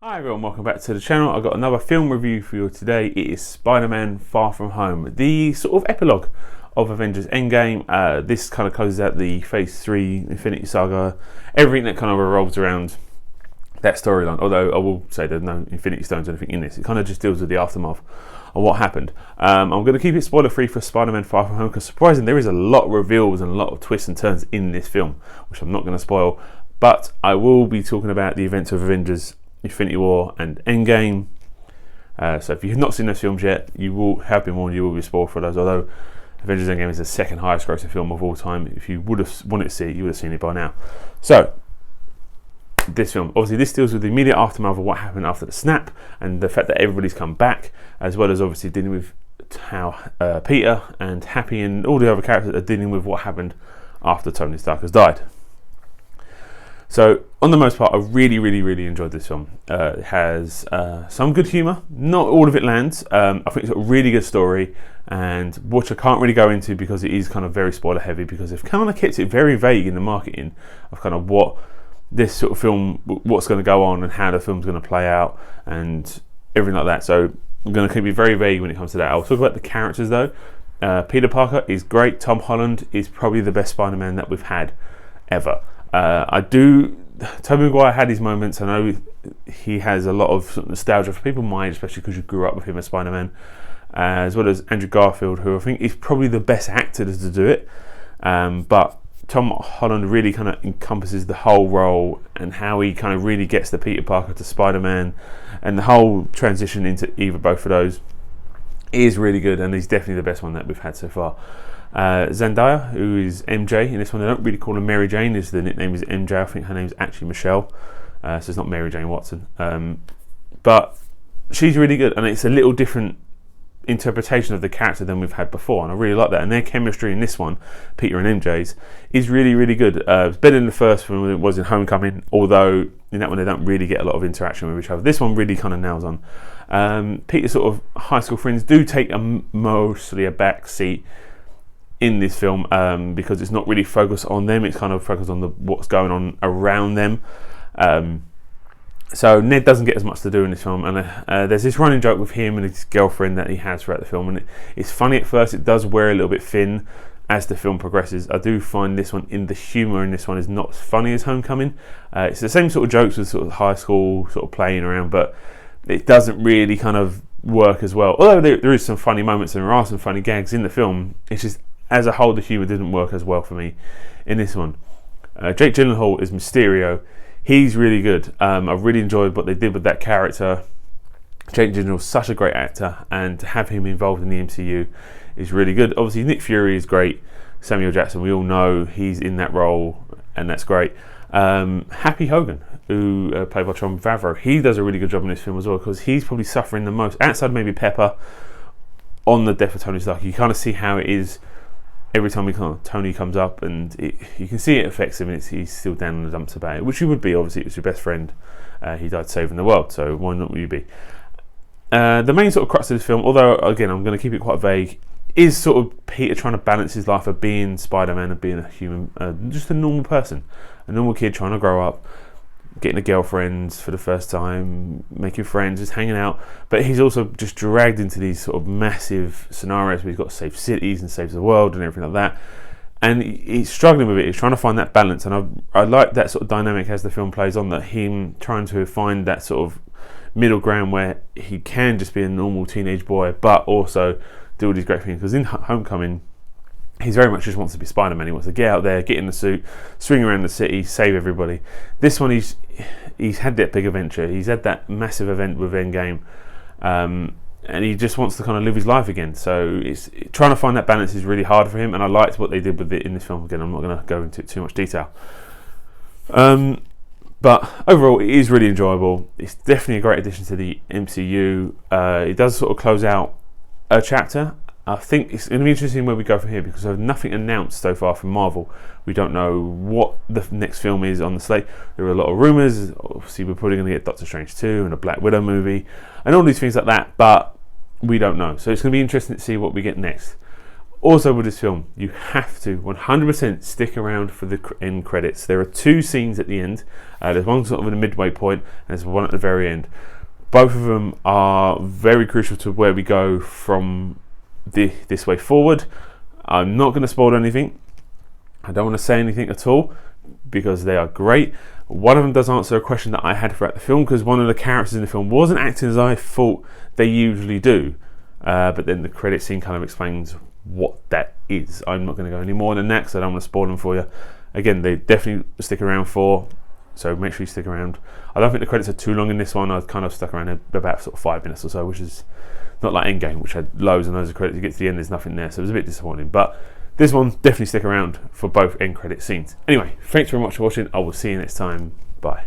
Hi everyone, welcome back to the channel. I've got another film review for you today. It is Spider-Man Far From Home, the sort of epilogue of Avengers Endgame. This kind of closes out the Phase 3 Infinity Saga, everything that kind of revolves around that storyline. Although I will say there's no Infinity Stones or anything in this. It kind of just deals with the aftermath of what happened. I'm going to keep it spoiler free for Spider-Man Far From Home because surprisingly there is a lot of reveals and a lot of twists and turns in this film, which I'm not going to spoil. But I will be talking about the events of Avengers Infinity War and Endgame. So if you have not seen those films yet, you will have been warned, you will be spoiled for those. Although Avengers Endgame is the second highest grossing film of all time. If you would have wanted to see it, you would have seen it by now. So this film, obviously this deals with the immediate aftermath of what happened after the snap and the fact that everybody's come back, as well as obviously dealing with how Peter and Happy and all the other characters are dealing with what happened after Tony Stark has died. So, on the most part, I really enjoyed this film. It has some good humour. Not all of it lands. I think it's got a really good story, and which I can't really go into because it is kind of very spoiler heavy, because they've kind of kept it very vague in the marketing of kind of what this sort of film, what's going to go on and how the film's going to play out and everything like that. So, I'm going to keep it very vague when it comes to that. I'll talk about the characters though. Peter Parker is great. Tom Holland is probably the best Spider-Man that we've had ever. Tobey Maguire had his moments. I know he has a lot of nostalgia for people my age, especially because you grew up with him as Spider-Man, as well as Andrew Garfield, who I think is probably the best actor to do it. But Tom Holland really kind of encompasses the whole role and how he kind of really gets the Peter Parker to Spider-Man, and the whole transition into either both of those is really good, and he's definitely the best one that we've had so far. Zendaya, who is MJ in this one, they don't really call her Mary Jane, the nickname is MJ. I think her name's actually Michelle, so it's not Mary Jane Watson, but she's really good, and it's a little different interpretation of the character than we've had before, and I really like that. And their chemistry in this one, Peter and MJ's, is really good. It's better than the first one when it was in Homecoming, although in that one they don't really get a lot of interaction with each other. This one really kind of nails on. Peter's sort of high school friends do take mostly a back seat in this film, because it's not really focused on them, it's kind of focused on what's going on around them. So Ned doesn't get as much to do in this film, and there's this running joke with him and his girlfriend that he has throughout the film, and it's funny at first. It does wear a little bit thin as the film progresses. I do find this one, the humour in this one is not as funny as Homecoming. It's the same sort of jokes with sort of high school sort of playing around, but it doesn't really kind of work as well. Although there is some funny moments and there are some funny gags in the film, it's just as a whole, the humour didn't work as well for me in this one. Jake Gyllenhaal is Mysterio. He's really good. I've really enjoyed what they did with that character. Jake Gyllenhaal's such a great actor, and to have him involved in the MCU is really good. Obviously, Nick Fury is great. Samuel Jackson, we all know he's in that role, and that's great. Happy Hogan, who played by Jon Favreau, he does a really good job in this film as well, because he's probably suffering the most, outside maybe Pepper, on the death of Tony Stark. You kind of see how it is every time Tony comes up, and you can see it affects him, and he's still down in the dumps about it, which he would be. Obviously, it was your best friend. He died saving the world, so why not you be? The main sort of crux of this film, although again I'm going to keep it quite vague, is sort of Peter trying to balance his life of being Spider-Man and being a human, just a normal person, a normal kid trying to grow up, getting a girlfriend for the first time, making friends, just hanging out. But he's also just dragged into these sort of massive scenarios where he's got to save cities and save the world and everything like that. And he's struggling with it. He's trying to find that balance. And I like that sort of dynamic as the film plays on, that him trying to find that sort of middle ground where he can just be a normal teenage boy, but also do all these great things. Because in Homecoming, he very much just wants to be Spider-Man. He wants to get out there, get in the suit, swing around the city, save everybody. This one, he's had that big adventure. He's had that massive event with Endgame, and he just wants to kind of live his life again. So it's trying to find that balance is really hard for him, and I liked what they did with it in this film. Again, I'm not going to go into too much detail. But overall, it is really enjoyable. It's definitely a great addition to the MCU. It does sort of close out a chapter. I think it's going to be interesting where we go from here, because there's nothing announced so far from Marvel. We don't know what the next film is on the slate. There are a lot of rumours. Obviously, we're probably going to get Doctor Strange 2 and a Black Widow movie and all these things like that, but we don't know. So it's going to be interesting to see what we get next. Also with this film, you have to 100% stick around for the end credits. There are 2 scenes at the end. There's one sort of in the midway point, and there's one at the very end. Both of them are very crucial to where we go from this way forward. I'm not going to spoil anything. I don't want to say anything at all because they are great. One of them does answer a question that I had throughout the film, because one of the characters in the film wasn't acting as I thought they usually do. But then the credit scene kind of explains what that is. I'm not going to go any more than that because I don't want to spoil them for you. Again, they definitely stick around for, so make sure you stick around. I don't think the credits are too long in this one. I've kind of stuck around about sort of 5 minutes or so, which is not like Endgame, which had loads and loads of credits. You get to the end, there's nothing there, so it was a bit disappointing. But this one, definitely stick around for both end credit scenes. Anyway, thanks very much for watching. I will see you next time. Bye.